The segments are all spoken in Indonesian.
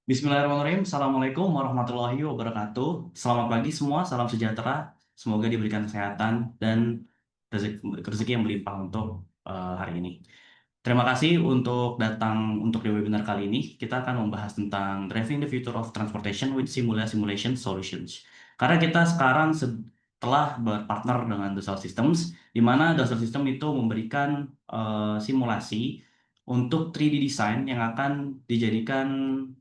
Bismillahirrahmanirrahim. Assalamualaikum warahmatullahi wabarakatuh. Selamat pagi semua, salam sejahtera. Semoga diberikan kesehatan dan rezeki yang berlimpah untuk hari ini. Terima kasih untuk datang untuk di webinar kali ini. Kita akan membahas tentang Driving the Future of Transportation with Simulation Solutions. Karena kita sekarang setelah berpartner dengan Dassault Systems, di mana Dassault System itu memberikan simulasi untuk 3D design yang akan dijadikan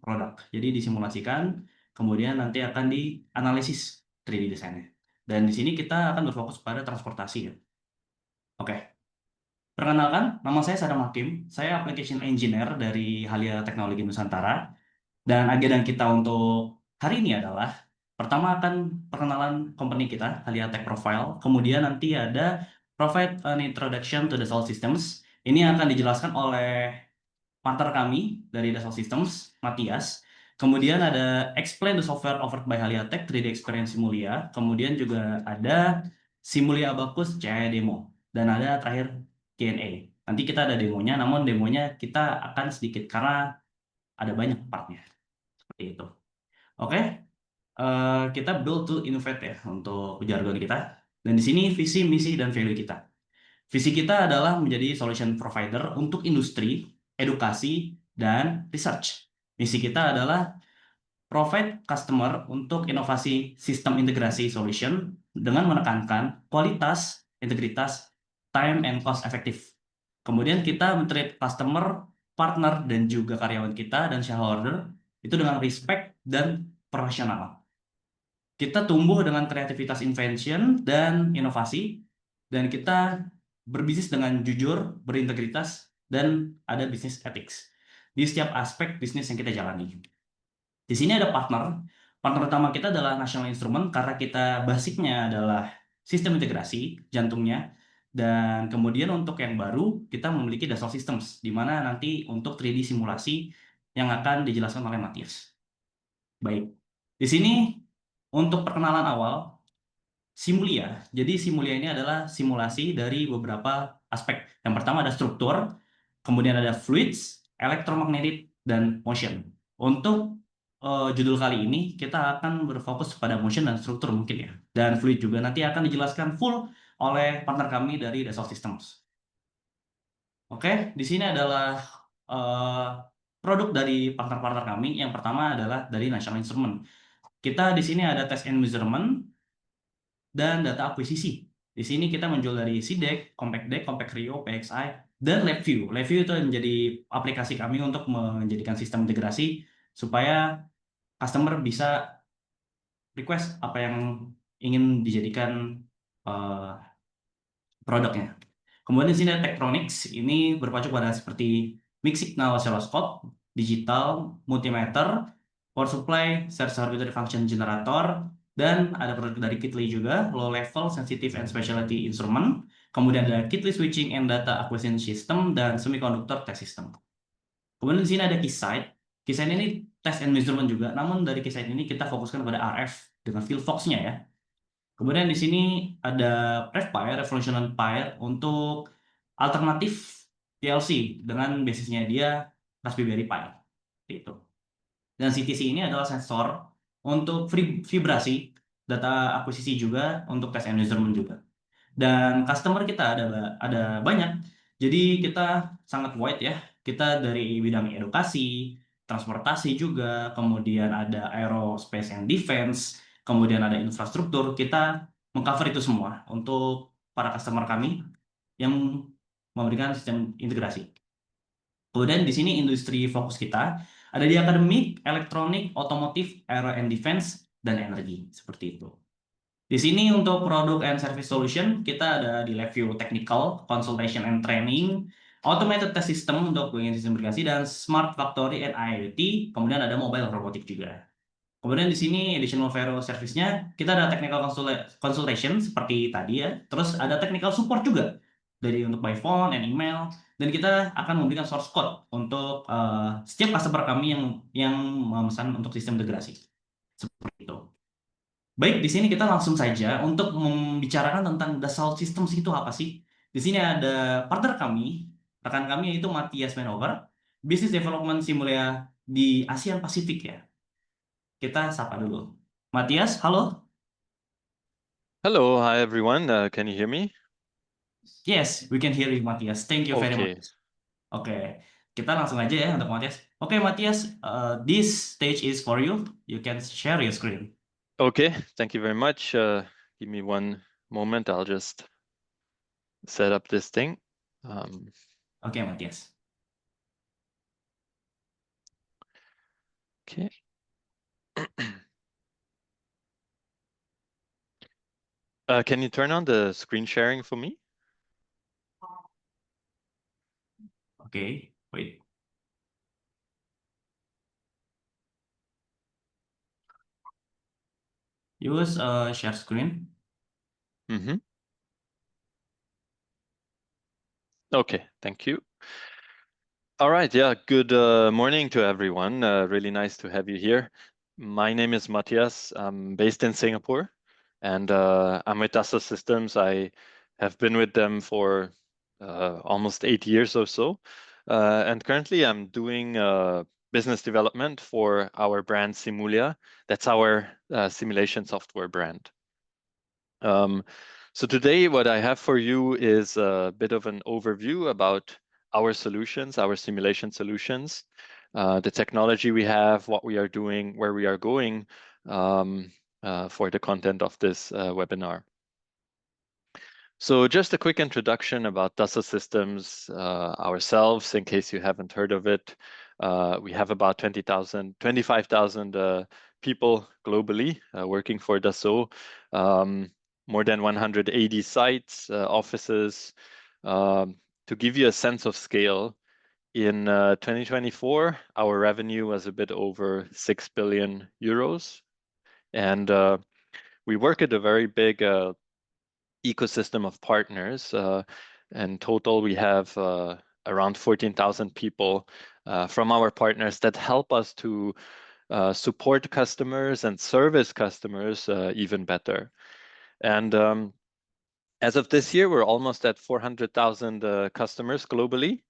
produk. Jadi disimulasikan, kemudian nanti akan dianalisis 3D desainnya. Dan di sini kita akan berfokus pada transportasi ya. Oke, perkenalkan, nama saya Sadam Hakim. Saya Application Engineer dari Halia Teknologi Nusantara. Dan agenda kita untuk hari ini adalah pertama akan perkenalan company kita, Halia Tech Profile. Kemudian nanti ada provide an introduction to Dassault Systems. Ini akan dijelaskan oleh partner kami dari Dassault Systems, Matias. Kemudian ada Explain the Software Offered by Haliatek 3D Experience Simulia. Kemudian juga ada Simulia Abacus CAE Demo. Dan ada terakhir Q&A. Nanti kita ada demonya, namun demonya kita akan sedikit karena ada banyak partnya. Seperti itu. Oke, kita build to innovate ya untuk jargon kita. Dan di sini visi, misi, dan value kita. Visi kita adalah menjadi solution provider untuk industri, edukasi, dan research. Misi kita adalah provide customer untuk inovasi sistem integrasi solution dengan menekankan kualitas, integritas, time, and cost efektif. Kemudian kita men-treat customer, partner, dan juga karyawan kita dan shareholder itu dengan respect dan profesional. Kita tumbuh dengan kreativitas invention dan inovasi, dan kita berbisnis dengan jujur, berintegritas, dan ada bisnis ethics di setiap aspek bisnis yang kita jalani. Di sini ada partner. Partner utama kita adalah National Instrument karena kita basicnya adalah sistem integrasi, jantungnya. Dan kemudian untuk yang baru, kita memiliki Dassault Systems, di mana nanti untuk 3D simulasi yang akan dijelaskan oleh Matias. Baik, di sini untuk perkenalan awal, Simulia. Jadi Simulia ini adalah simulasi dari beberapa aspek. Yang pertama ada struktur, kemudian ada fluids, electromagnetic, dan motion. Untuk judul kali ini kita akan berfokus pada motion dan struktur mungkin ya. Dan fluid juga nanti akan dijelaskan full oleh partner kami dari Dassault Systems. Oke, di sini adalah produk dari partner-partner kami. Yang pertama adalah dari National Instrument. Kita di sini ada test and measurement dan data akuisisi. Di sini kita menjual dari CDEC, Compact Deck, Compact Rio, PXI, dan LabVIEW. LabVIEW itu menjadi aplikasi kami untuk menjadikan sistem integrasi supaya customer bisa request apa yang ingin dijadikan produknya. Kemudian di sini ada Tektronix, ini berpacu pada seperti mixed signal oscilloscope, digital, multimeter, power supply, search arbitrary function generator, dan ada produk dari Kitly juga, low level sensitive and specialty instrument. Kemudian ada Kitly switching and data acquisition system dan semiconductor test system. Kemudian di sini ada Keysight. Keysight ini test and measurement juga, namun dari Keysight ini kita fokuskan pada RF dengan field fox-nya ya. Kemudian di sini ada RevPire, Revolution Empire untuk alternatif PLC dengan basisnya dia Raspberry Pi. Itu. Dan CTC ini adalah sensor untuk vibrasi, data akuisisi juga untuk test and measurement juga. Dan customer kita ada banyak. Jadi kita sangat wide ya. Kita dari bidang edukasi, transportasi juga, kemudian ada aerospace and defense, kemudian ada infrastruktur. Kita mengcover itu semua untuk para customer kami yang memberikan sistem integrasi. Kemudian di sini industri fokus kita ada di akademik, elektronik, otomotif, aero and defense, dan energi. Seperti itu. Di sini untuk produk and service solution, kita ada di LabVIEW Technical, Consultation and Training, Automated Test System untuk bagian sistem integrasi, dan Smart Factory and IoT, kemudian ada Mobile Robotic juga. Kemudian di sini additional value service-nya, kita ada technical consultation seperti tadi ya, terus ada technical support juga, dari untuk by phone and email, dan kita akan memberikan source code untuk setiap customer kami yang memesan untuk sistem integrasi. Seperti itu. Baik, di sini kita langsung saja untuk membicarakan tentang Dassault Systems itu apa sih. Di sini ada partner kami, rekan kami yaitu Matias Manover, Business Development Simulia di ASEAN Pasifik ya. Kita sapa dulu. Matias, halo? Hello, hi everyone. Can you hear me? Yes, we can hear you, Matias. Thank you very much. Okay. Oke, kita langsung aja ya untuk Matias. Oke, Matias, this stage is for you. You can share your screen. Okay, thank you very much. Give me one moment. I'll just set up this thing. Oke, Matias. Okay. Can you turn on the screen sharing for me? Oke, wait. Use share screen. Mm-hmm. Okay, thank you. All right, yeah, good morning to everyone. Really nice to have you here. My name is Matthias. I'm based in Singapore, and I'm with Dassault Systems. I have been with them for almost 8 years or so. And currently, I'm doing business development for our brand Simulia. That's our simulation software brand. So today, what I have for you is a bit of an overview about our solutions, our simulation solutions, the technology we have, what we are doing, where we are going for the content of this webinar. So just a quick introduction about Dassault Systems ourselves, in case you haven't heard of it. We have about 25,000 people globally working for Dassault. More than 180 sites, offices. To give you a sense of scale, in 2024, our revenue was a bit over 6 billion euros. And we work at a very big ecosystem of partners. In total, we have around 14,000 people from our partners that help us to support customers and service customers even better. And as of this year, we're almost at 400,000 customers globally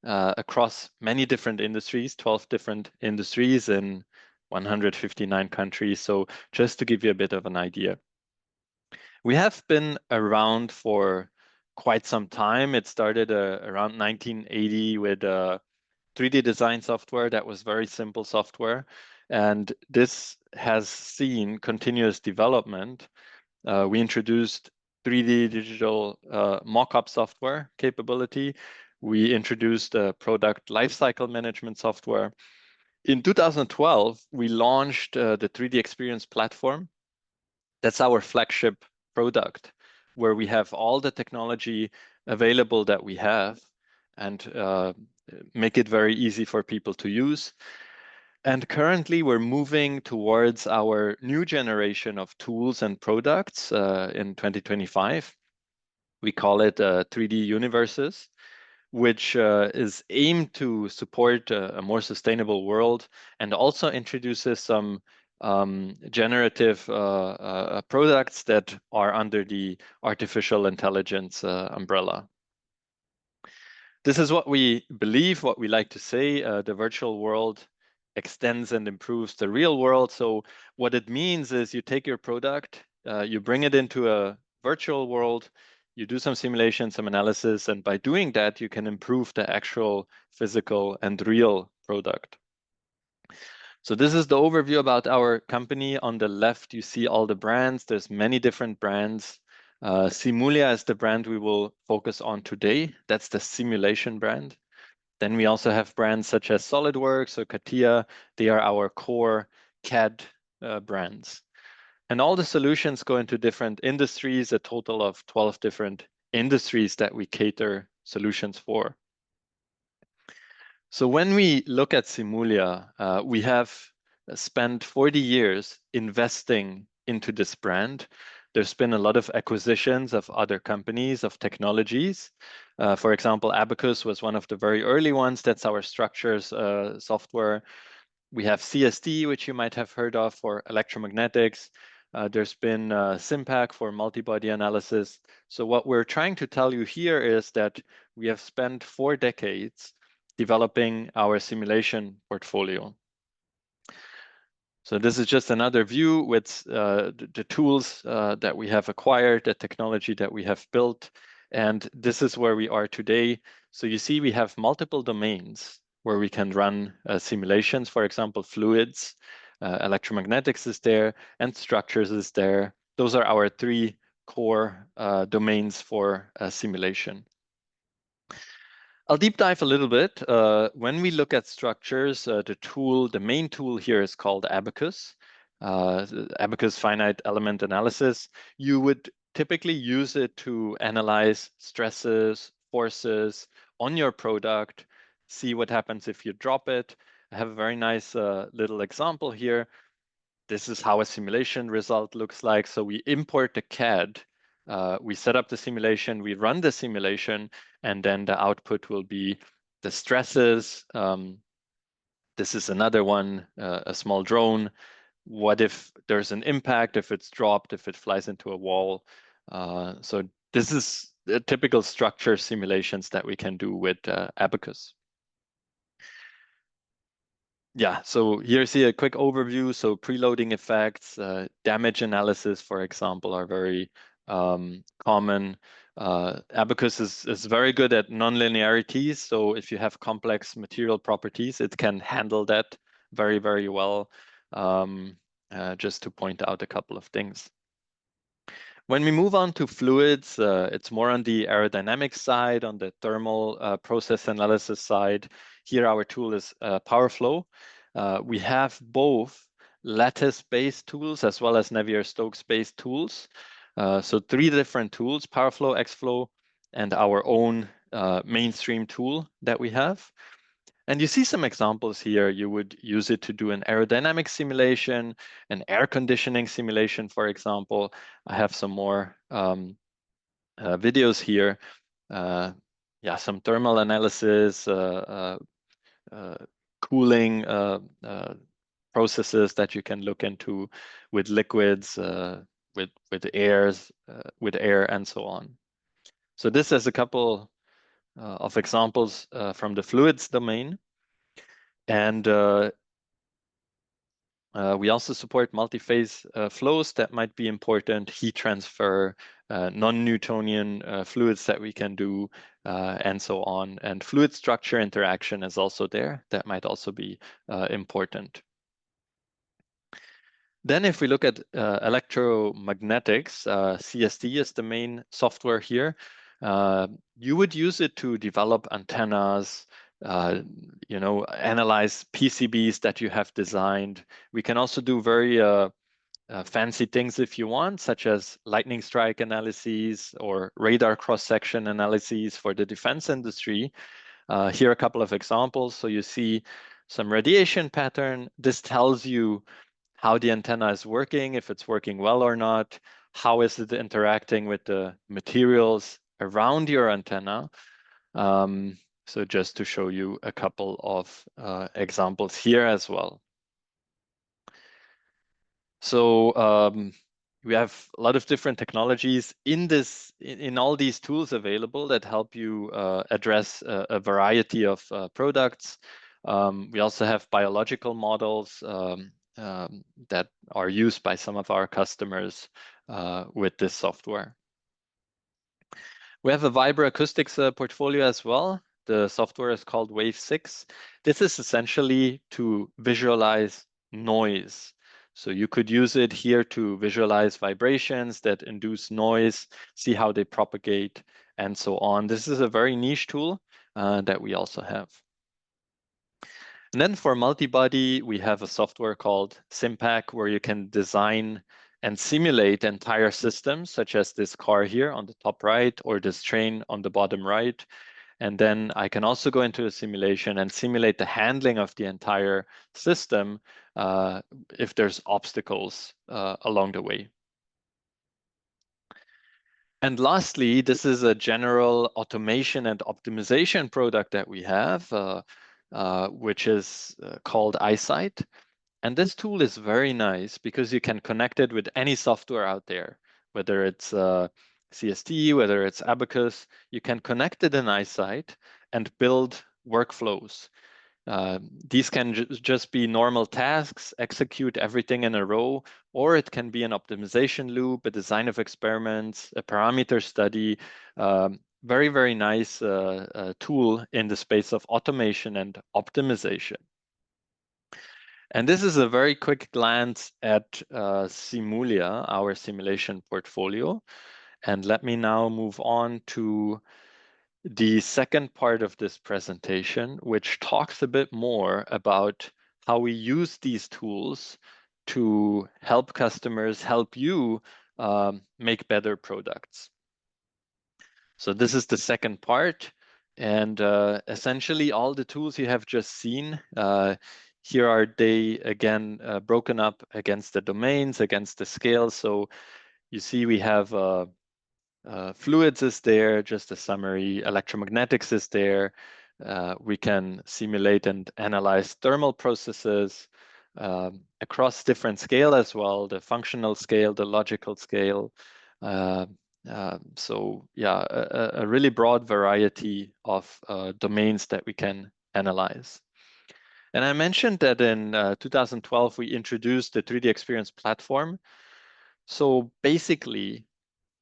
across many different industries, 12 different industries in 159 countries. So just to give you a bit of an idea. We have been around for quite some time. It started around 1980 with 3D design software that was very simple software. And this has seen continuous development. We introduced 3D digital mock-up software capability. We introduced product lifecycle management software. In 2012, we launched the 3D Experience platform. That's our flagship product, where we have all the technology available that we have and make it very easy for people to use. And currently, we're moving towards our new generation of tools and products in 2025. We call it 3D Universes, which is aimed to support a more sustainable world and also introduces some generative products that are under the artificial intelligence umbrella. This is what we believe, what we like to say, the virtual world extends and improves the real world. So what it means is you take your product, you bring it into a virtual world, you do some simulation, some analysis, and by doing that, you can improve the actual physical and real product. So this is the overview about our company. On the left, you see all the brands. There's many different brands. Simulia is the brand we will focus on today. That's the simulation brand. Then we also have brands such as SolidWorks or CATIA. They are our core CAD brands. And all the solutions go into different industries, a total of 12 different industries that we cater solutions for. So when we look at Simulia, we have spent 40 years investing into this brand. There's been a lot of acquisitions of other companies, of technologies. For example, Abacus was one of the very early ones. That's our structures software. We have CSD, which you might have heard of for electromagnetics. There's been SIMPAC for multi-body analysis. So what we're trying to tell you here is that we have spent 4 decades developing our simulation portfolio. So this is just another view with the tools that we have acquired, the technology that we have built, and this is where we are today. So you see we have multiple domains where we can run simulations, for example, fluids, electromagnetics is there, and structures is there. Those are our three core domains for simulation. I'll deep dive a little bit. When we look at structures, the main tool here is called Abaqus. Abaqus finite element analysis. You would typically use it to analyze stresses, forces on your product, see what happens if you drop it. I have a very nice little example here. This is how a simulation result looks like. So we import the CAD, we set up the simulation, we run the simulation, and then the output will be the stresses. This is another one, a small drone. What if there's an impact, if it's dropped, if it flies into a wall? So this is the typical structure simulations that we can do with Abaqus. Yeah, so here you see a quick overview. So preloading effects, damage analysis, for example, are very common. Abaqus is very good at nonlinearities. So if you have complex material properties, it can handle that very, very well. Just to point out a couple of things. When we move on to fluids, it's more on the aerodynamic side, on the thermal process analysis side. Here, our tool is PowerFlow. We have both lattice-based tools as well as Navier-Stokes-based tools. So 3 different tools, PowerFlow, XFlow, and our own mainstream tool that we have. And you see some examples here. You would use it to do an aerodynamic simulation, an air conditioning simulation, for example. I have some more videos here. Yeah, some thermal analysis, cooling processes that you can look into with liquids, with air, and so on. So this is a couple of examples from the fluids domain. And we also support multi-phase flows that might be important, heat transfer, non-Newtonian fluids that we can do, and so on. And fluid structure interaction is also there. That might also be important. Then if we look at electromagnetics, CST is the main software here. You would use it to develop antennas, analyze PCBs that you have designed. We can also do very fancy things if you want, such as lightning strike analyses or radar cross-section analyses for the defense industry. Here are a couple of examples. So you see some radiation pattern. This tells you how the antenna is working, if it's working well or not, how is it interacting with the materials around your antenna. So just to show you a couple of examples here as well. So we have a lot of different technologies in all these tools available that help you address a variety of products. We also have biological models that are used by some of our customers with this software. We have a vibroacoustics portfolio as well. The software is called Wave 6. This is essentially to visualize noise. So you could use it here to visualize vibrations that induce noise, see how they propagate, and so on. This is a very niche tool that we also have. And then for multi-body, we have a software called SimPack, where you can design and simulate entire systems, such as this car here on the top right, or this train on the bottom right. And then I can also go into a simulation and simulate the handling of the entire system if there's obstacles along the way. And lastly, this is a general automation and optimization product that we have, which is called iSight. And this tool is very nice because you can connect it with any software out there, whether it's CST, whether it's Abaqus. You can connect it in iSight and build workflows. These can just be normal tasks, execute everything in a row, or it can be an optimization loop, a design of experiments, a parameter study. Very, very nice tool in the space of automation and optimization. And this is a very quick glance at Simulia, our simulation portfolio. And let me now move on to the second part of this presentation, which talks a bit more about how we use these tools to help customers, help you make better products. So this is the second part. And essentially all the tools you have just seen, here are they again broken up against the domains, against the scale. So you see we have fluids is there, just a summary. Electromagnetics is there. We can simulate and analyze thermal processes across different scale as well, the functional scale, the logical scale. So yeah, a really broad variety of domains that we can analyze. And I mentioned that in 2012, we introduced the 3D Experience platform. So basically,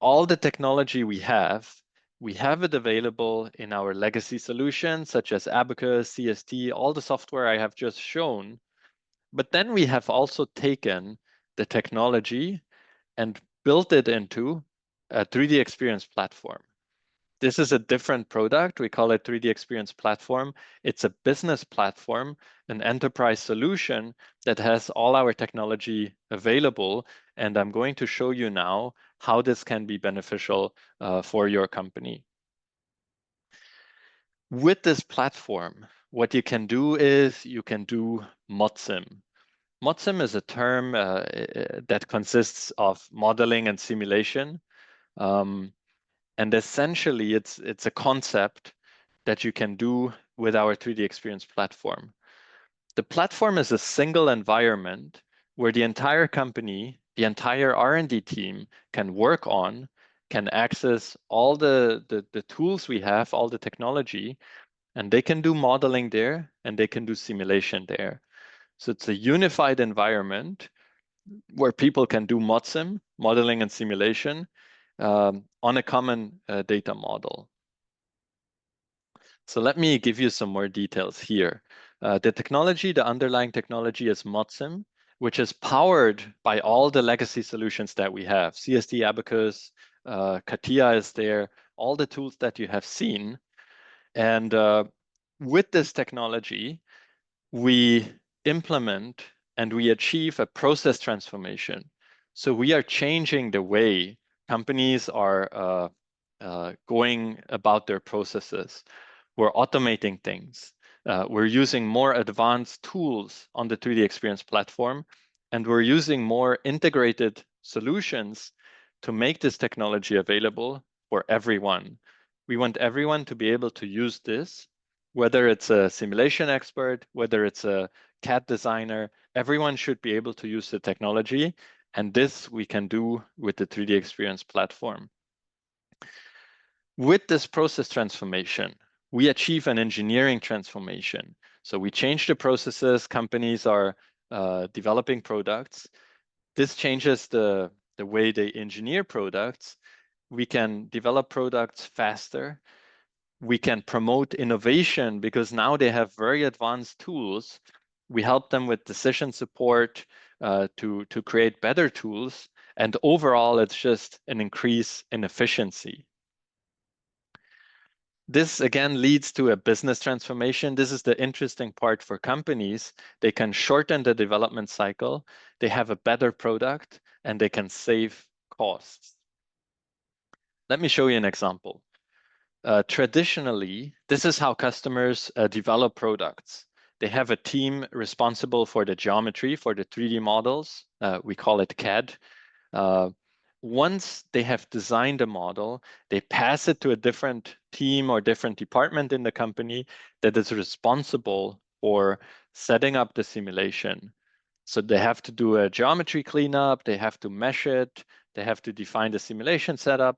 all the technology we have it available in our legacy solutions, such as Abaqus, CST, all the software I have just shown. But then we have also taken the technology and built it into a 3D Experience platform. This is a different product. We call it 3D Experience Platform. It's a business platform, an enterprise solution that has all our technology available. And I'm going to show you now how this can be beneficial for your company. With this platform, what you can do is you can do ModSim. ModSim is a term that consists of modeling and simulation. And essentially, it's a concept that you can do with our 3D Experience platform. The platform is a single environment where the entire company, the entire R&D team can work on, can access all the tools we have, all the technology, and they can do modeling there and they can do simulation there. So it's a unified environment where people can do ModSim, modeling and simulation, on a common data model. So let me give you some more details here. The technology, the underlying technology is ModSim, which is powered by all the legacy solutions that we have. CST, Abaqus, CATIA is there, all the tools that you have seen. And with this technology, we implement and we achieve a process transformation. So we are changing the way companies are going about their processes. We're automating things. We're using more advanced tools on the 3D Experience platform, and we're using more integrated solutions to make this technology available for everyone. We want everyone to be able to use this, whether it's a simulation expert, whether it's a CAD designer, everyone should be able to use the technology. And this we can do with the 3D Experience platform. With this process transformation, we achieve an engineering transformation. So we change the processes, companies are developing products. This changes the way they engineer products. We can develop products faster. We can promote innovation because now they have very advanced tools. We help them with decision support to create better tools. And overall, it's just an increase in efficiency. This again leads to a business transformation. This is the interesting part for companies. They can shorten the development cycle. They have a better product and they can save costs. Let me show you an example. Traditionally, this is how customers develop products. They have a team responsible for the geometry, for the 3D models. We call it CAD. Once they have designed a model, they pass it to a different team or different department in the company that is responsible for setting up the simulation. So they have to do a geometry cleanup, they have to mesh it, they have to define the simulation setup,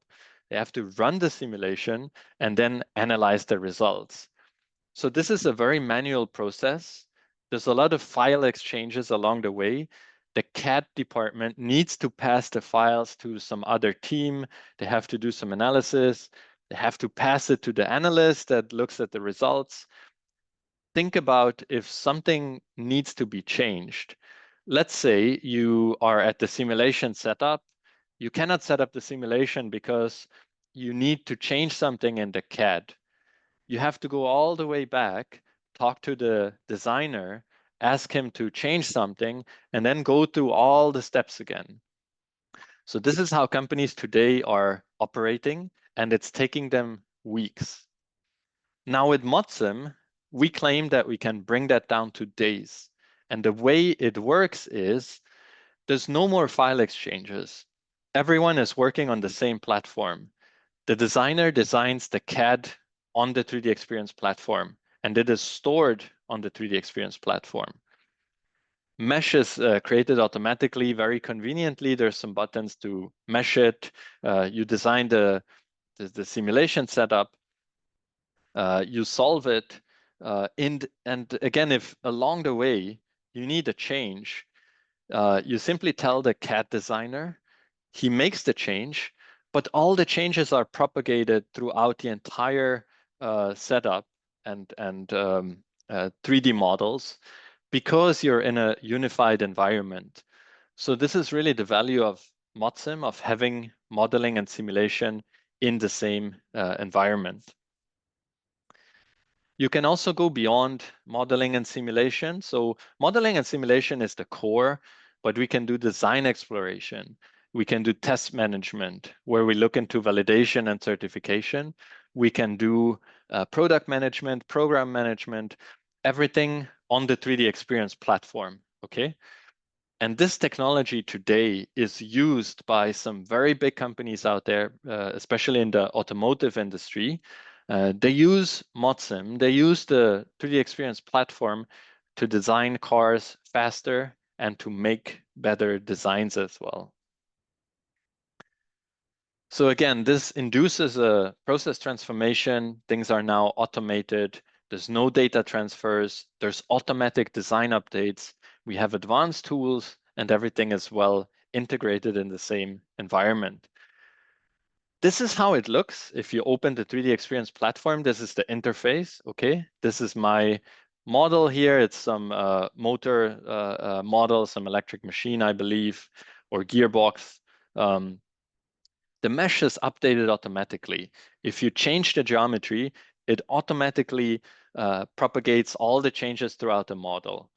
they have to run the simulation and then analyze the results. So this is a very manual process. There's a lot of file exchanges along the way. The CAD department needs to pass the files to some other team. They have to do some analysis. They have to pass it to the analyst that looks at the results. Think about if something needs to be changed. Let's say you are at the simulation setup. You cannot set up the simulation because you need to change something in the CAD. You have to go all the way back, talk to the designer, ask him to change something, and then go through all the steps again. So this is how companies today are operating, and it's taking them weeks. Now with ModSim, we claim that we can bring that down to days. And the way it works is there's no more file exchanges. Everyone is working on the same platform. The designer designs the CAD on the 3D Experience platform, and it is stored on the 3D Experience platform. Mesh is created automatically, very conveniently. There's some buttons to mesh it. You design the simulation setup. You solve it. And again, if along the way you need a change, you simply tell the CAD designer, he makes the change, but all the changes are propagated throughout the entire setup and 3D models because you're in a unified environment. So this is really the value of ModSim, of having modeling and simulation in the same environment. You can also go beyond modeling and simulation. So modeling and simulation is the core, but we can do design exploration. We can do test management, where we look into validation and certification. We can do product management, program management, everything on the 3D Experience platform, okay? And this technology today is used by some very big companies out there, especially in the automotive industry. They use ModSim, they use the 3D Experience platform to design cars faster and to make better designs as well. So again, this induces a process transformation. Things are now automated. There's no data transfers. There's automatic design updates. We have advanced tools and everything is well integrated in the same environment. This is how it looks. If you open the 3D Experience platform, this is the interface, okay? This is my model here. It's some motor model, some electric machine, I believe, or gearbox. The mesh is updated automatically. If you change the geometry, it automatically propagates all the changes throughout the model.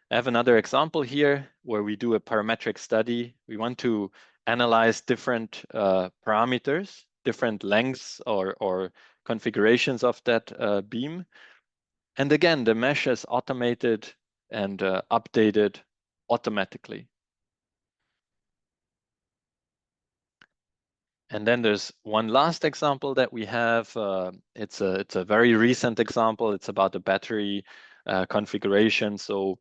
I have another example here where we do a parametric study. We want to analyze different parameters, different lengths or configurations of that beam. And again, the mesh is automated and updated automatically. And then there's one last example that we have. It's a very recent example. It's about the battery configuration. So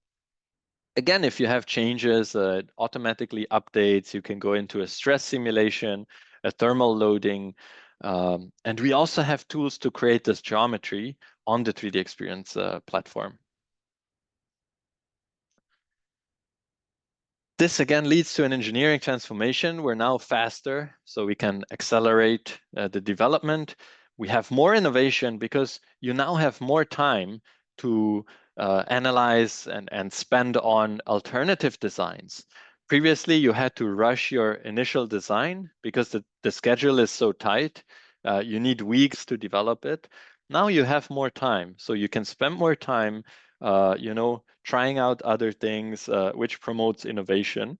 again, if you have changes, it automatically updates. You can go into a stress simulation, a thermal loading. And we also have tools to create this geometry on the 3D Experience platform. This again leads to an engineering transformation. We're now faster, so we can accelerate the development. We have more innovation because you now have more time to analyze and spend on alternative designs. Previously, you had to rush your initial design because the schedule is so tight. You need weeks to develop it. Now you have more time, so you can spend more time trying out other things, which promotes innovation.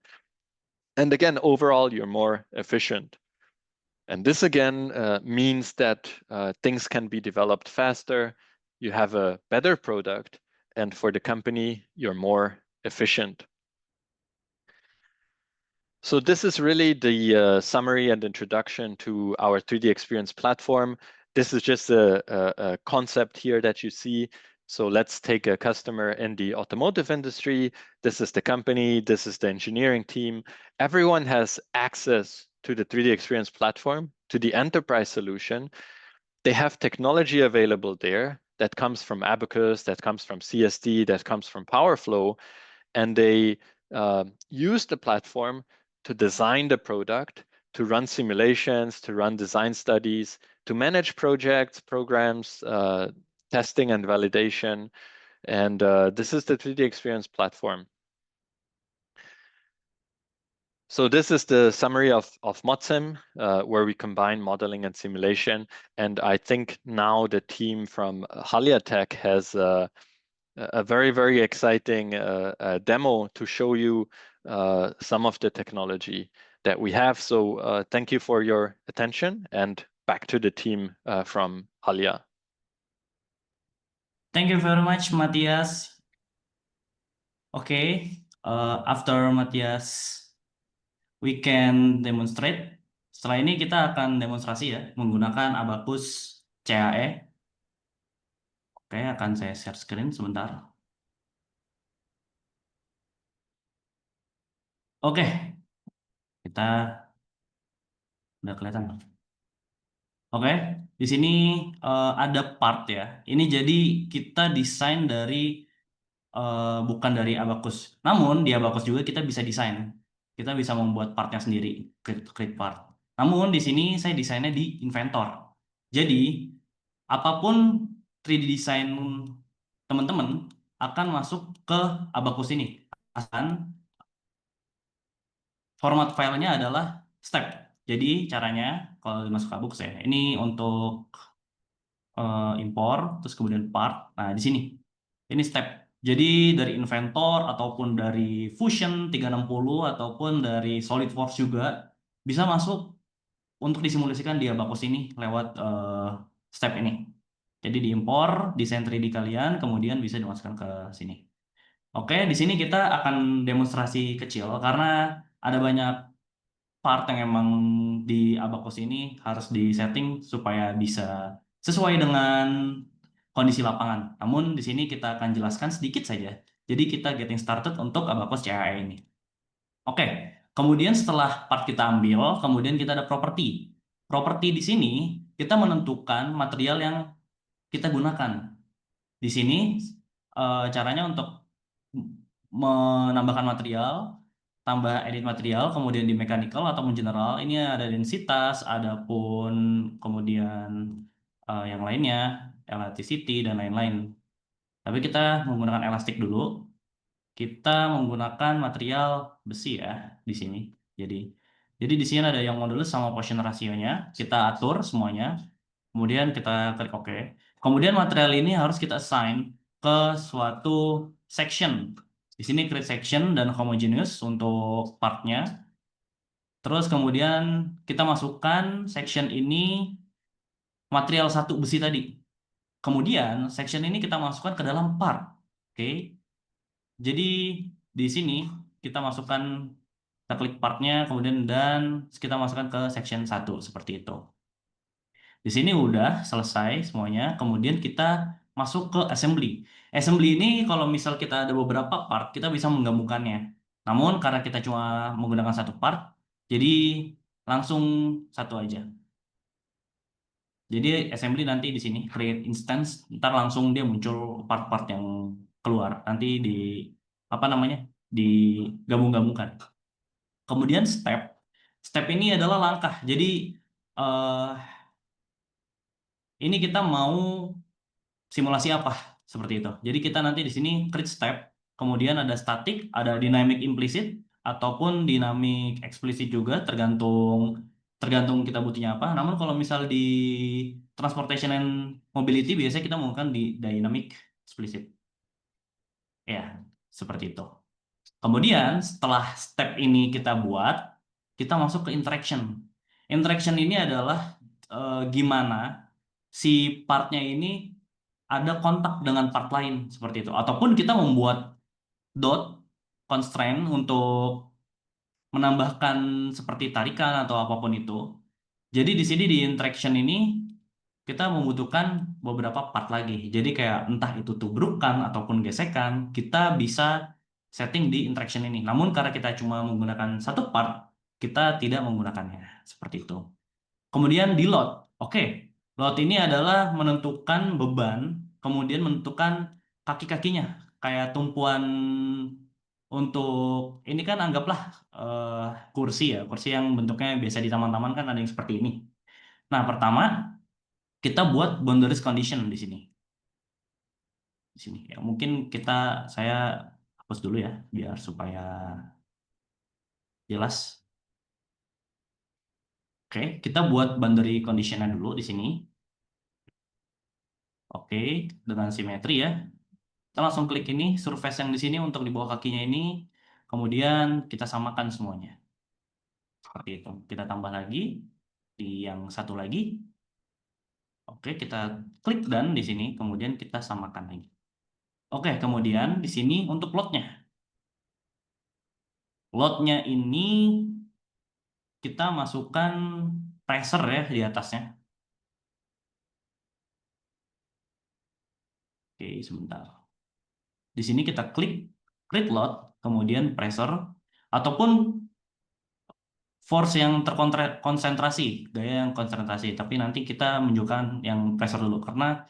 And again, overall, you're more efficient. And this again means that things can be developed faster, you have a better product, and for the company, you're more efficient. So this is really the summary and introduction to our 3D Experience platform. This is just a concept here that you see. So let's take a customer in the automotive industry. This is the company, this is the engineering team. Everyone has access to the 3D Experience platform, to the enterprise solution. They have technology available there. that comes from Abacus, that comes from CSD, that comes from PowerFlow, and they use the platform to design the product, to run simulations, to run design studies, to manage projects, programs, testing and validation. And this is the 3D Experience platform. So this is the summary of ModSim, where we combine modeling and simulation. And I think now the team from Halia Tech has a very, very exciting demo to show you some of the technology that we have. So thank you for your attention, and back to the team from Halia. Thank you very much, Matthias. Okay, after Matthias, we can demonstrate. Setelah ini kita akan demonstrasi ya, menggunakan Abacus CAE. Oke, akan saya share screen sebentar. Oke, kita udah kelihatan. Oke, di sini ada part ya. Ini jadi kita desain dari bukan dari Abacus. Namun di Abacus juga kita bisa desain. Kita bisa membuat partnya sendiri, create part. Namun di sini saya desainnya di Inventor. Jadi apapun 3D design teman-teman akan masuk ke Abacus ini. Asalkan format filenya adalah step. Jadi caranya kalau masuk ke Abacus ya, ini untuk impor, terus kemudian part. Nah di sini, ini step. Jadi dari Inventor ataupun dari Fusion 360 ataupun dari SolidWorks juga bisa masuk untuk disimulasikan di Abacus ini lewat step ini. Jadi diimpor desain 3D kalian, kemudian bisa dimasukkan ke sini. Oke, di sini kita akan demonstrasi kecil karena ada banyak part yang emang di Abacus ini harus disetting supaya bisa sesuai dengan kondisi lapangan. Namun di sini kita akan jelaskan sedikit saja. Jadi kita getting started untuk Abacus CAE ini. Oke, kemudian setelah part kita ambil, kemudian kita ada property. Property di sini kita menentukan material yang kita gunakan. Di sini caranya untuk menambahkan material, tambah edit material, kemudian di mechanical ataupun general, ini ada densitas, ada pun kemudian yang lainnya, elasticity dan lain-lain. Tapi kita menggunakan elastik dulu. Kita menggunakan material besi ya di sini. Jadi di sini ada yang modulus sama Poisson rasionya. Kita atur semuanya. Kemudian kita klik OK. Kemudian material ini harus kita assign ke suatu section. Di sini create section dan homogeneous untuk partnya. Terus kemudian kita masukkan section ini material satu besi tadi. Kemudian section ini kita masukkan ke dalam part. Oke. Jadi di sini kita masukkan, kita klik partnya, kemudian dan kita masukkan ke section 1 seperti itu. Di sini udah selesai semuanya, kemudian kita masuk ke assembly. Assembly ini kalau misal kita ada beberapa part, kita bisa menggabungkannya. Namun karena kita cuma menggunakan satu part, jadi langsung satu aja. Jadi assembly nanti di sini create instance, ntar langsung dia muncul part-part yang keluar. Nanti di apa namanya? Digabung-gabungkan. Kemudian step ini adalah langkah. Jadi ini kita mau simulasi apa seperti itu. Jadi kita nanti di sini create step, kemudian ada static, ada dynamic implicit ataupun dynamic explicit juga tergantung kita butuhnya apa. Namun kalau misal di transportation and mobility biasanya kita menggunakan di dynamic explicit. Ya, seperti itu. Kemudian setelah step ini kita buat, kita masuk ke interaction. Interaction ini adalah gimana si partnya ini ada kontak dengan part lain seperti itu. Ataupun kita membuat dot constraint untuk menambahkan seperti tarikan atau apapun itu. Jadi di sini di interaction ini kita membutuhkan beberapa part lagi. Jadi kayak entah itu tubrukan ataupun gesekan, kita bisa setting di interaction ini. Namun karena kita cuma menggunakan satu part, kita tidak menggunakannya. Seperti itu. Kemudian di load. Oke, load ini adalah menentukan beban kemudian menentukan kaki-kakinya, kayak tumpuan untuk ini kan anggaplah kursi ya, kursi yang bentuknya biasa di taman-taman kan ada yang seperti ini. Nah, pertama kita buat boundaries condition di sini. Di sini ya, mungkin saya hapus dulu ya biar supaya jelas. Oke, kita buat boundary conditionnya dulu di sini. Oke, dengan simetri ya. Kita langsung klik ini surface yang di sini untuk di bawah kakinya ini. Kemudian kita samakan semuanya. Seperti itu. Kita tambah lagi di yang satu lagi. Oke, kita klik dan di sini. Kemudian kita samakan lagi. Oke, kemudian di sini untuk lotnya. Lotnya ini kita masukkan pressure ya di atasnya. Oke, sebentar. Di sini kita klik create load, kemudian pressure, ataupun force yang terkonsentrasi, gaya yang konsentrasi. Tapi nanti kita menunjukkan yang pressure dulu karena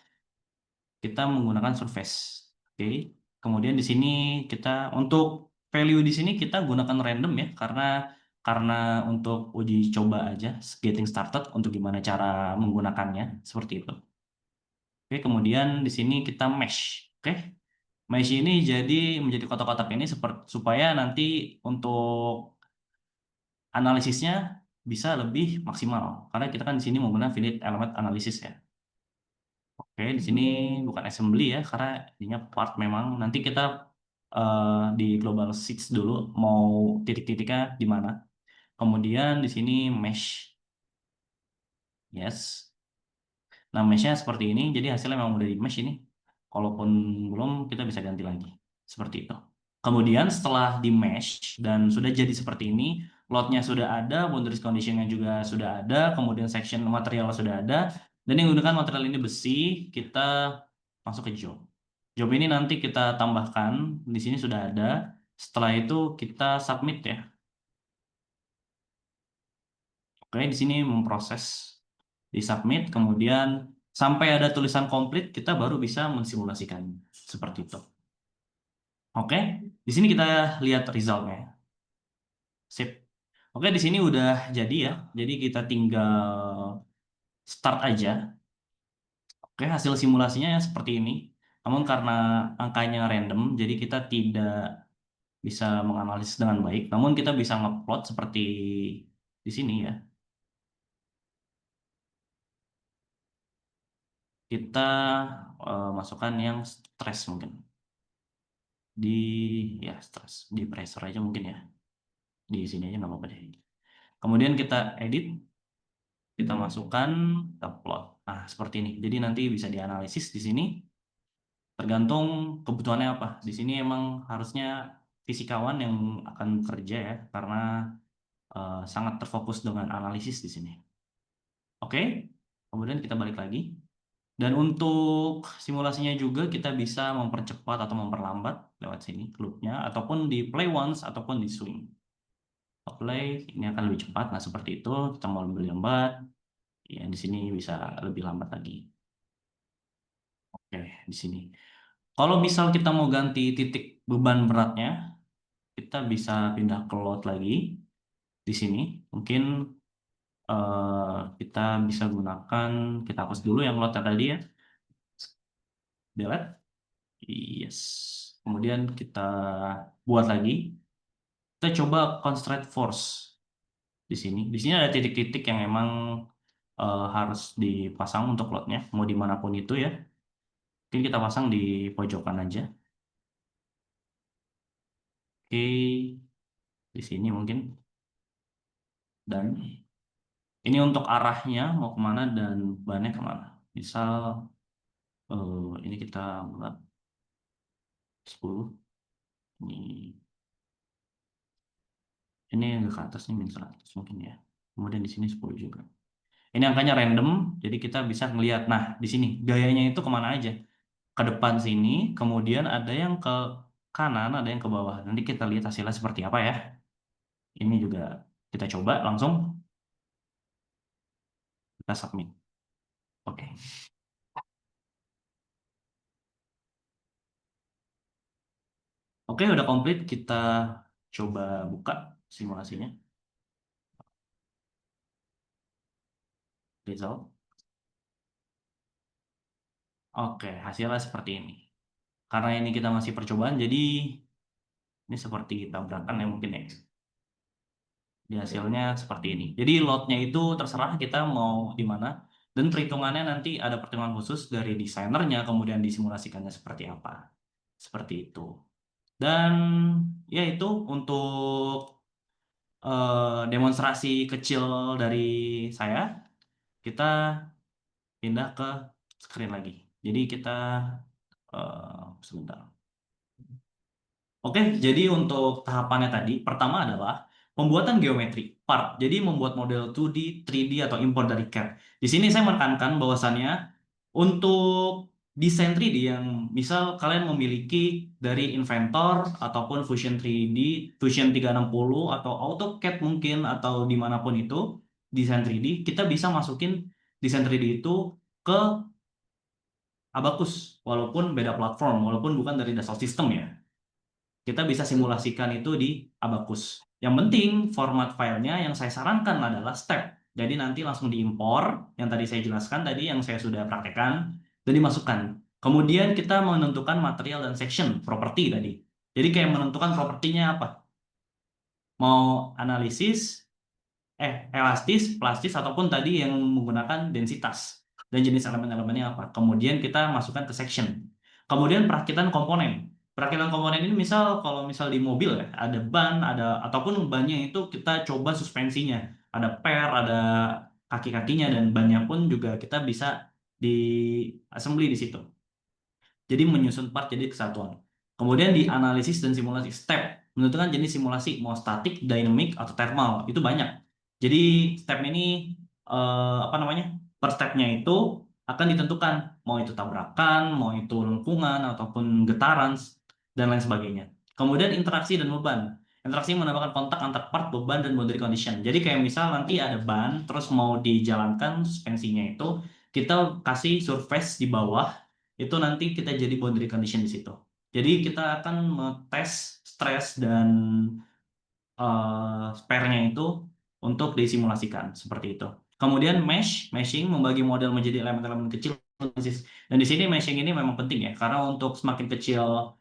kita menggunakan surface. Oke. Kemudian di sini kita untuk value di sini kita gunakan random ya karena untuk uji coba aja getting started untuk gimana cara menggunakannya seperti itu. Oke, kemudian di sini kita mesh. Oke. Mesh ini jadi menjadi kotak-kotak ini seperti supaya nanti untuk analisisnya bisa lebih maksimal karena kita kan di sini menggunakan finite element analysis ya. Oke, di sini bukan assembly ya karena ininya part memang. Nanti kita di global seeds dulu mau titik-titiknya di mana. Kemudian di sini mesh. Yes. Nah, meshnya seperti ini. Jadi hasilnya memang udah di mesh ini. Kalaupun belum, kita bisa ganti lagi. Seperti itu. Kemudian setelah di mesh dan sudah jadi seperti ini, lotnya sudah ada, boundaries condition-nya juga sudah ada, kemudian section material sudah ada, dan yang menggunakan material ini besi, kita masuk ke job. Job ini nanti kita tambahkan, di sini sudah ada. Setelah itu kita submit ya. Oke, di sini memproses, di submit, kemudian sampai ada tulisan komplit, kita baru bisa mensimulasikan seperti itu. Oke, di sini kita lihat resultnya. Sip. Oke, di sini udah jadi ya. Jadi kita tinggal start aja. Oke, hasil simulasinya ya seperti ini. Namun karena angkanya random, jadi kita tidak bisa menganalisis dengan baik. Namun kita bisa ngeplot seperti di sini ya. Kita masukkan yang stress mungkin. Di ya stress, di pressure aja mungkin ya. Di sini aja nggak apa-apa deh. Kemudian kita edit, kita masukkan, kita plot. Nah, seperti ini. Jadi nanti bisa dianalisis di sini. Tergantung kebutuhannya apa. Di sini emang harusnya fisikawan yang akan bekerja ya, karena sangat terfokus dengan analisis di sini. Oke, kemudian kita balik lagi. Dan untuk simulasinya juga kita bisa mempercepat atau memperlambat lewat sini loopnya, ataupun di play once ataupun di swing. Play ini akan lebih cepat. Nah seperti itu kita mau lebih lambat, ya di sini bisa lebih lambat lagi. Oke, di sini. Kalau misal kita mau ganti titik beban beratnya, kita bisa pindah ke load lagi di sini. Mungkin kita bisa gunakan, kita hapus dulu yang load tadi ya. Delete. Yes. Kemudian kita buat lagi. Kita coba constraint force di sini. Di sini ada titik-titik yang emang harus dipasang untuk loadnya, mau dimanapun itu ya. Mungkin kita pasang di pojokan aja. Oke, di sini mungkin. Dan ini untuk arahnya mau kemana dan bannya kemana. Misal ini kita buat 10. Ini yang ke atas nih min 100 mungkin ya. Kemudian di sini 10 juga. Ini angkanya random, jadi kita bisa ngelihat. Nah, di sini gayanya itu kemana aja. Ke depan sini, kemudian ada yang ke kanan, ada yang ke bawah. Nanti kita lihat hasilnya seperti apa ya. Ini juga kita coba langsung kita submit. Oke. Oke, udah komplit. Kita coba buka simulasinya. Result. Oke, hasilnya seperti ini. Karena ini kita masih percobaan, jadi ini seperti tabrakan ya mungkin ya. Di hasilnya seperti ini. Jadi loadnya itu terserah kita mau di mana. Dan perhitungannya nanti ada pertimbangan khusus dari desainernya, kemudian disimulasikannya seperti apa. Seperti itu. Dan ya itu untuk demonstrasi kecil dari saya. Kita pindah ke screen lagi. Jadi kita sebentar. Oke, jadi untuk tahapannya tadi, pertama adalah pembuatan geometri part. Jadi membuat model 2D, 3D atau import dari CAD. Di sini saya menekankan bahwasannya untuk desain 3D yang misal kalian memiliki dari Inventor ataupun Fusion 3D, Fusion 360 atau AutoCAD mungkin atau dimanapun itu desain 3D, kita bisa masukin desain 3D itu ke Abacus walaupun beda platform, walaupun bukan dari Dassault System ya. Kita bisa simulasikan itu di Abacus. Yang penting format filenya yang saya sarankan adalah step. Jadi nanti langsung diimpor, yang tadi saya jelaskan tadi, yang saya sudah praktekkan, dan dimasukkan. Kemudian kita menentukan material dan section, property tadi. Jadi kayak menentukan propertinya apa. Mau analisis, elastis, plastis, ataupun tadi yang menggunakan densitas dan jenis elemen-elemennya apa. Kemudian kita masukkan ke section. Kemudian perakitan komponen. Perakitan komponen ini misal kalau misal di mobil ya, ada ban, ada ataupun bannya itu kita coba suspensinya. Ada per, ada kaki-kakinya dan bannya pun juga kita bisa di assembly di situ. Jadi menyusun part jadi kesatuan. Kemudian di analisis dan simulasi step, menentukan jenis simulasi mau statik, dynamic atau thermal. Itu banyak. Jadi step ini apa namanya? Per stepnya itu akan ditentukan mau itu tabrakan, mau itu lengkungan ataupun getaran dan lain sebagainya. Kemudian interaksi dan beban. Interaksi menambahkan kontak antar part, beban, dan boundary condition. Jadi kayak misal nanti ada ban, terus mau dijalankan suspensinya itu, kita kasih surface di bawah itu nanti kita jadi boundary condition di situ. Jadi kita akan tes stres dan spare-nya itu untuk disimulasikan seperti itu. Kemudian meshing membagi model menjadi elemen-elemen kecil. Dan di sini meshing ini memang penting ya, karena untuk semakin kecil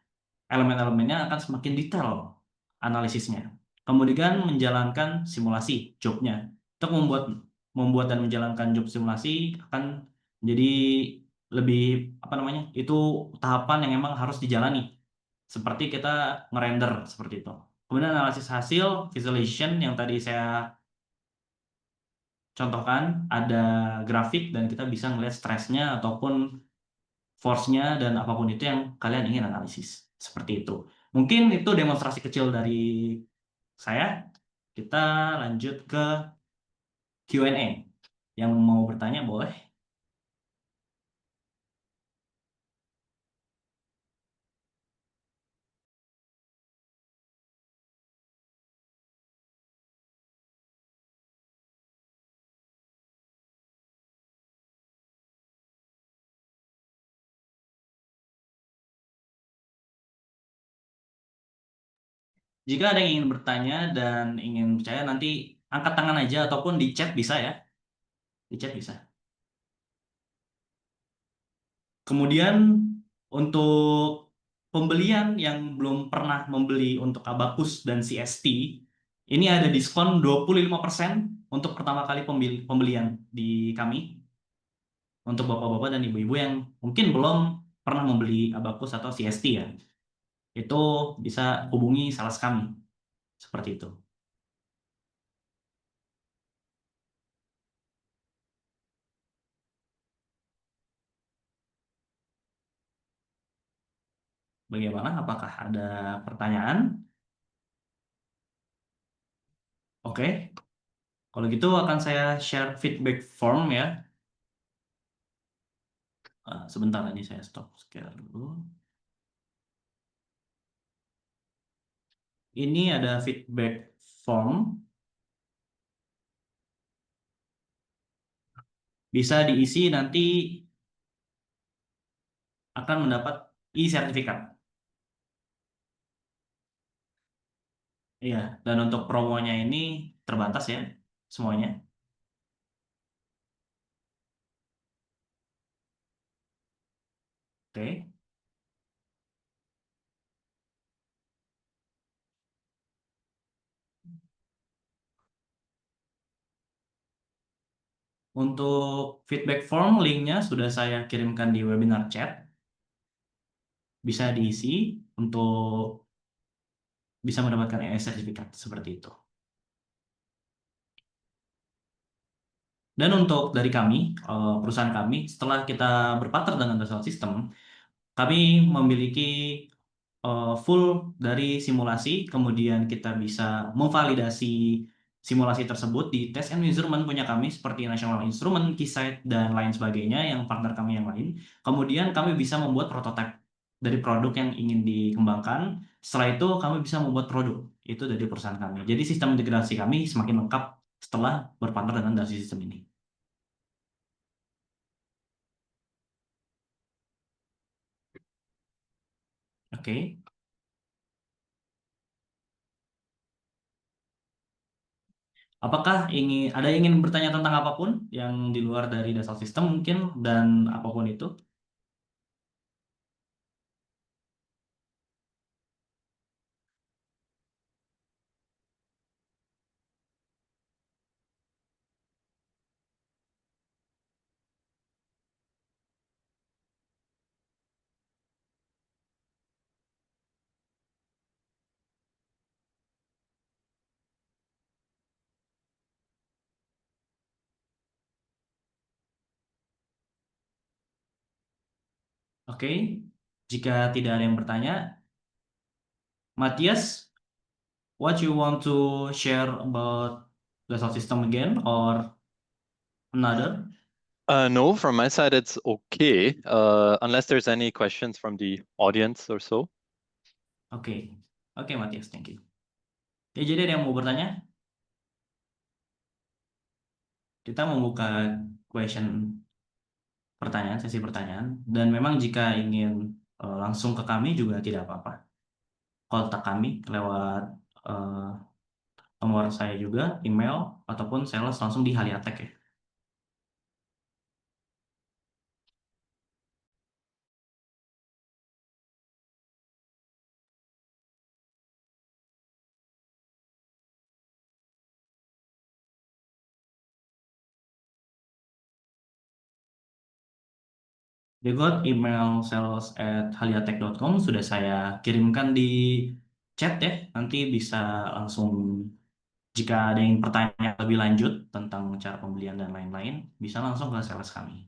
elemen-elemennya akan semakin detail analisisnya. Kemudian menjalankan simulasi jobnya. Untuk membuat membuat dan menjalankan job simulasi akan menjadi lebih apa namanya? Itu tahapan yang memang harus dijalani. Seperti kita ngerender seperti itu. Kemudian analisis hasil, visualization yang tadi saya contohkan, ada grafik dan kita bisa melihat stresnya ataupun force-nya dan apapun itu yang kalian ingin analisis. Seperti itu. Mungkin itu demonstrasi kecil dari saya. Kita lanjut ke Q&A. Yang mau bertanya boleh. Jika ada yang ingin bertanya dan ingin percaya nanti angkat tangan aja ataupun di chat bisa ya. Di chat bisa. Kemudian untuk pembelian yang belum pernah membeli untuk Abacus dan CST, ini ada diskon 25% untuk pertama kali pembelian di kami. Untuk bapak-bapak dan ibu-ibu yang mungkin belum pernah membeli Abacus atau CST ya. Itu bisa hubungi sales kami. Seperti itu. Bagaimana? Apakah ada pertanyaan? Oke. Kalau gitu akan saya share feedback form ya. Sebentar ini saya stop share dulu. Ini ada feedback form. Bisa diisi nanti akan mendapat e-sertifikat. Iya, dan untuk promonya ini terbatas ya semuanya. Oke. Untuk feedback form linknya sudah saya kirimkan di webinar chat. Bisa diisi untuk bisa mendapatkan ES sertifikat seperti itu. Dan untuk dari kami, perusahaan kami, setelah kita berpartner dengan Dassault System, kami memiliki full dari simulasi, kemudian kita bisa memvalidasi simulasi tersebut di test and measurement punya kami seperti National Instrument, Keysight, dan lain sebagainya yang partner kami yang lain. Kemudian kami bisa membuat prototipe dari produk yang ingin dikembangkan. Setelah itu kami bisa membuat produk itu dari perusahaan kami. Jadi sistem integrasi kami semakin lengkap setelah berpartner dengan Dassault System ini. Oke. Apakah ingin bertanya tentang apapun yang di luar dari Dassault System mungkin dan apapun itu? Oke, jika tidak ada yang bertanya, Matthias, what you want to share about Dassault System again or another? No, from my side, it's okay. Unless there's any questions from the audience or so. Oke, oke Matthias, thank you. Ya, jadi ada yang mau bertanya? Kita membuka question pertanyaan, sesi pertanyaan, dan memang jika ingin langsung ke kami juga tidak apa-apa. Kontak kami lewat eh, nomor saya juga, email, ataupun sales langsung di Haliatek ya. They got email sales@haliatek.com sudah saya kirimkan di chat ya. Nanti bisa langsung jika ada yang bertanya lebih lanjut tentang cara pembelian dan lain-lain, bisa langsung ke sales kami.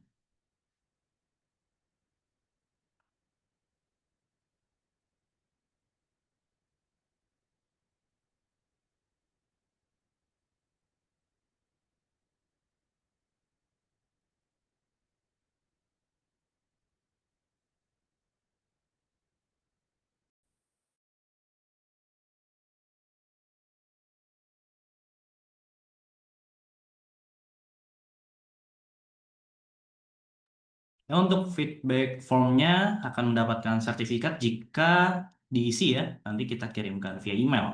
Nah, untuk feedback formnya akan mendapatkan sertifikat jika diisi ya. Nanti kita kirimkan via email.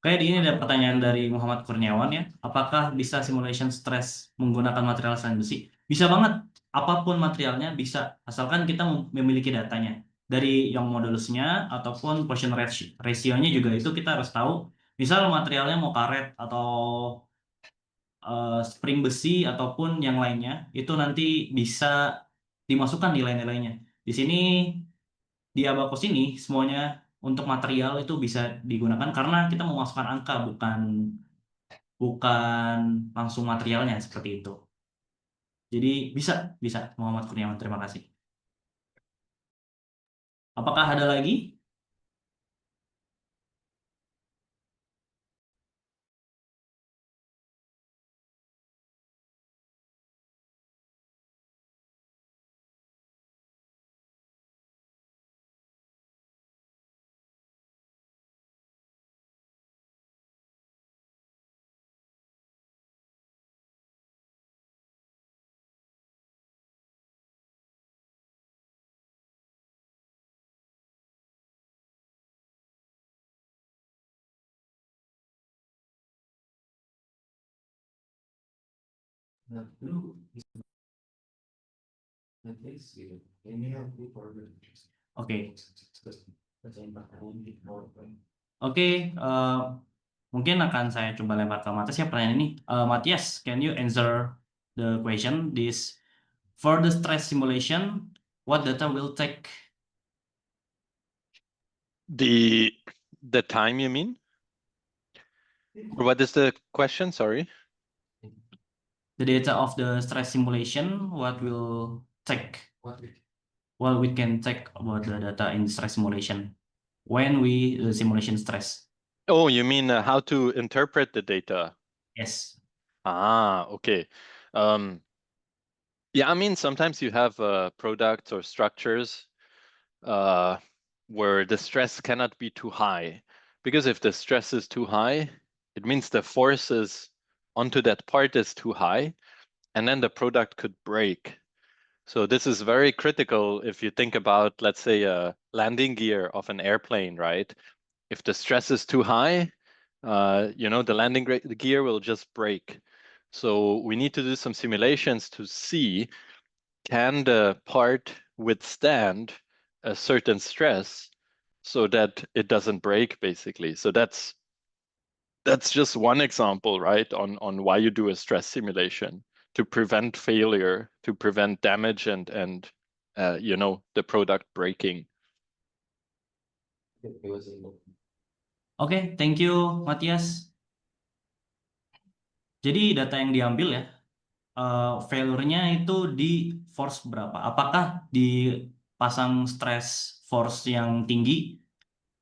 Oke, di ini ada pertanyaan dari Muhammad Kurniawan ya. Apakah bisa simulation stress menggunakan material selain besi? Bisa banget. Apapun materialnya bisa, asalkan kita memiliki datanya. Dari yang modulusnya ataupun portion ratio-nya juga itu kita harus tahu. Misal materialnya mau karet atau spring besi ataupun yang lainnya, itu nanti bisa dimasukkan nilai-nilainya. Di sini di Abacus ini semuanya untuk material itu bisa digunakan karena kita memasukkan angka bukan bukan langsung materialnya seperti itu. Jadi bisa Muhammad Kurniawan. Terima kasih. Apakah ada lagi? Oke. Oke, mungkin akan saya coba lempar ke Matias ya pertanyaan ini. Matias, can you answer the question? For the stress simulation, what data will take? The time, you mean? Or what is the question? Sorry. The data of the stress simulation, what will take? Well, we can check about the data in stress simulation when the simulation stress. Oh, you mean how to interpret the data? Yes. Okay. Yeah, I mean, sometimes you have products or structures where the stress cannot be too high. Because if the stress is too high, it means the forces onto that part is too high, and then the product could break. So this is very critical if you think about, let's say, a landing gear of an airplane, right? If the stress is too high, the landing gear will just break. So we need to do some simulations to see, can the part withstand a certain stress so that it doesn't break, basically. So that's just one example, right, on why you do a stress simulation, to prevent failure, to prevent damage and the product breaking. Oke, thank you, Matias. Jadi data yang diambil ya, failure-nya itu di force berapa? Apakah dipasang stress force yang tinggi,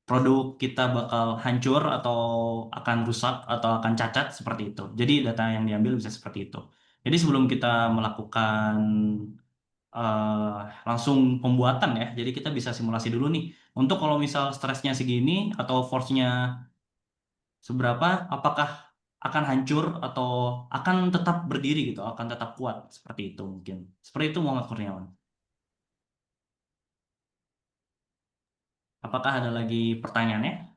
produk kita bakal hancur atau akan rusak atau akan cacat seperti itu. Jadi data yang diambil bisa seperti itu. Jadi sebelum kita melakukan langsung pembuatan ya, jadi kita bisa simulasi dulu nih. Untuk kalau misal stresnya segini atau force-nya seberapa, apakah akan hancur atau akan tetap berdiri gitu, akan tetap kuat seperti itu mungkin. Seperti itu Muhammad Kurniawan. Apakah ada lagi pertanyaannya?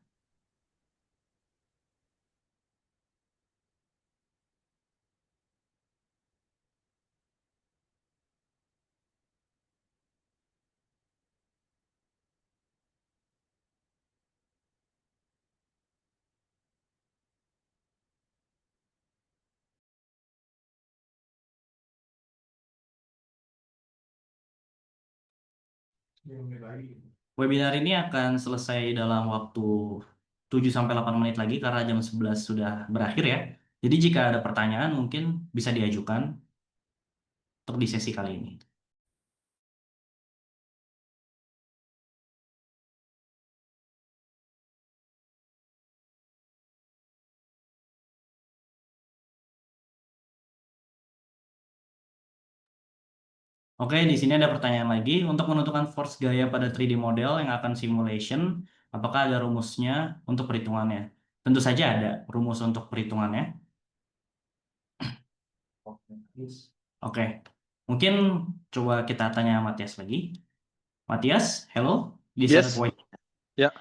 Webinar ini akan selesai dalam waktu 7 sampai 8 menit lagi karena jam 11 sudah berakhir ya. Jadi jika ada pertanyaan mungkin bisa diajukan untuk di sesi kali ini. Oke, di sini ada pertanyaan lagi. Untuk menentukan force gaya pada 3D model yang akan simulation, apakah ada rumusnya untuk perhitungannya? Tentu saja ada rumus untuk perhitungannya. Oke, mungkin coba kita tanya Matias lagi. Matias, hello. This is a Yes. question. Yeah.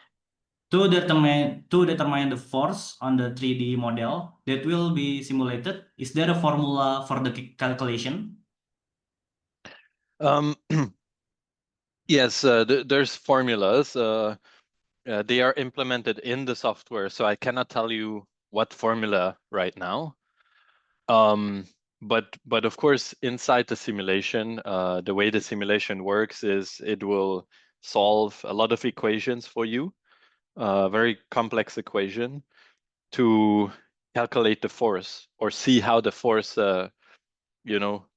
To determine the force on the 3D model that will be simulated, is there a formula for the calculation? Yes, there's formulas. They are implemented in the software, so I cannot tell you what formula right now. But of course, inside the simulation, the way the simulation works is it will solve a lot of equations for you, a very complex equation, to calculate the force or see how the force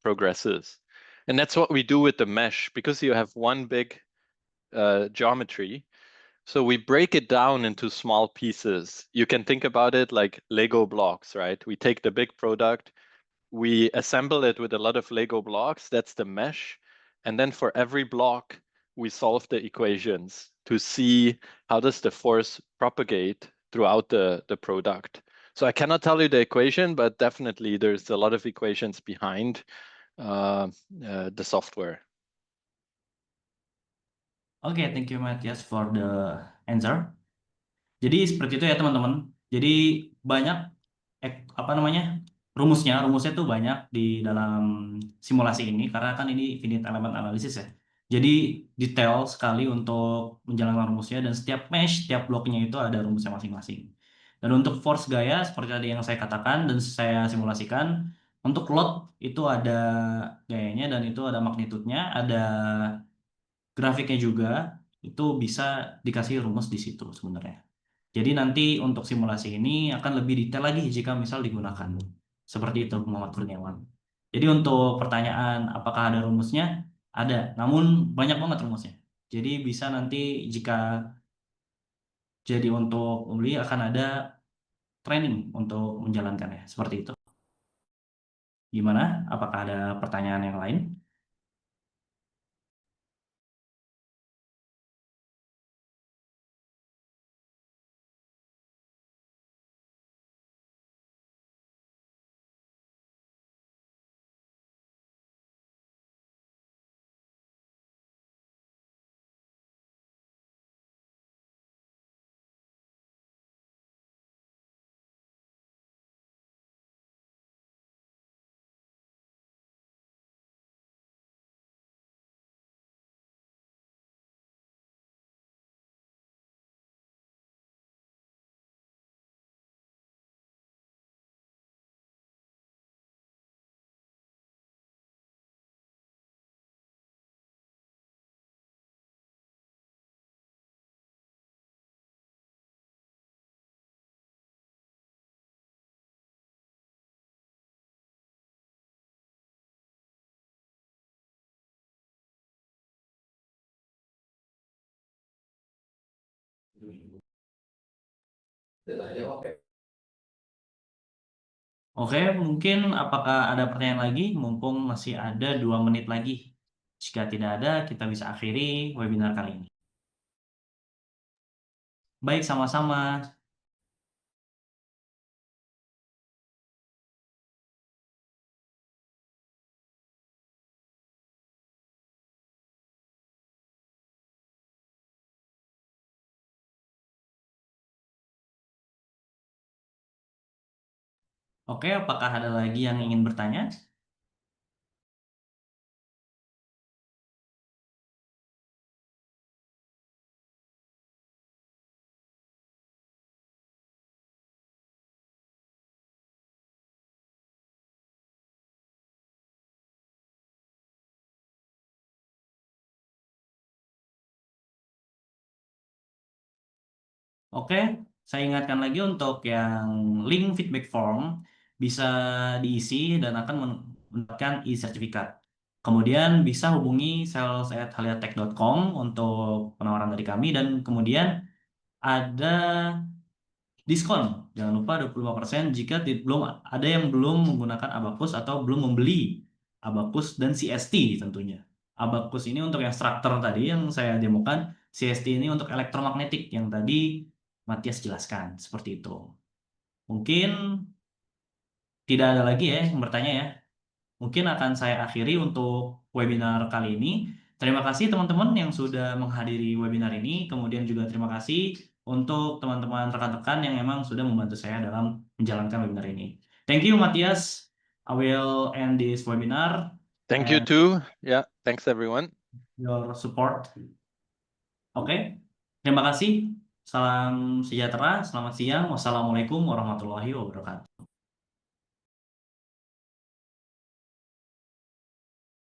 progresses. And that's what we do with the mesh, because you have one big geometry. So we break it down into small pieces. You can think about it like Lego blocks, right? We take the big product, we assemble it with a lot of Lego blocks. That's the mesh. And then for every block, we solve the equations to see how does the force propagate throughout the product. So I cannot tell you the equation, but definitely there's a lot of equations behind the software. Oke, thank you Matthias for the answer. Jadi seperti itu ya teman-teman. Jadi banyak rumusnya tuh banyak di dalam simulasi ini karena kan ini finite element analysis ya. Jadi detail sekali untuk menjalankan rumusnya dan setiap mesh, setiap bloknya itu ada rumusnya masing-masing. Dan untuk force gaya seperti tadi yang saya katakan dan saya simulasikan, untuk load itu ada gayanya dan itu ada magnitudenya, ada grafiknya juga, itu bisa dikasih rumus di situ sebenarnya. Jadi nanti untuk simulasi ini akan lebih detail lagi jika misal digunakan. Seperti itu Muhammad Kurniawan. Jadi untuk pertanyaan apakah ada rumusnya? Ada, namun banyak banget rumusnya. Jadi bisa nanti jika jadi untuk membeli akan ada training untuk menjalankannya. Seperti itu. Gimana? Apakah ada pertanyaan yang lain? Oke, mungkin apakah ada pertanyaan lagi? Mumpung masih ada 2 menit lagi. Jika tidak ada, kita bisa akhiri webinar kali ini. Baik, sama-sama. Oke, apakah ada lagi yang ingin bertanya? Oke, saya ingatkan lagi untuk yang link feedback form bisa diisi dan akan mendapatkan e-sertifikat. Kemudian bisa hubungi sales@haliatek.com untuk penawaran dari kami dan kemudian ada diskon. Jangan lupa 25% jika belum ada yang belum menggunakan Abacus atau belum membeli Abacus dan CST tentunya. Abacus ini untuk yang struktur tadi yang saya demokan, CST ini untuk elektromagnetik yang tadi Matias jelaskan, seperti itu. Mungkin tidak ada lagi ya yang bertanya ya. Mungkin akan saya akhiri untuk webinar kali ini. Terima kasih teman-teman yang sudah menghadiri webinar ini. Kemudian juga terima kasih untuk teman-teman rekan-rekan yang memang sudah membantu saya dalam menjalankan webinar ini. Thank you, Matias. I will end this webinar. Thank you too. Yeah, thanks everyone. Your support. Oke, terima kasih. Salam sejahtera, selamat siang. Wassalamualaikum warahmatullahi wabarakatuh.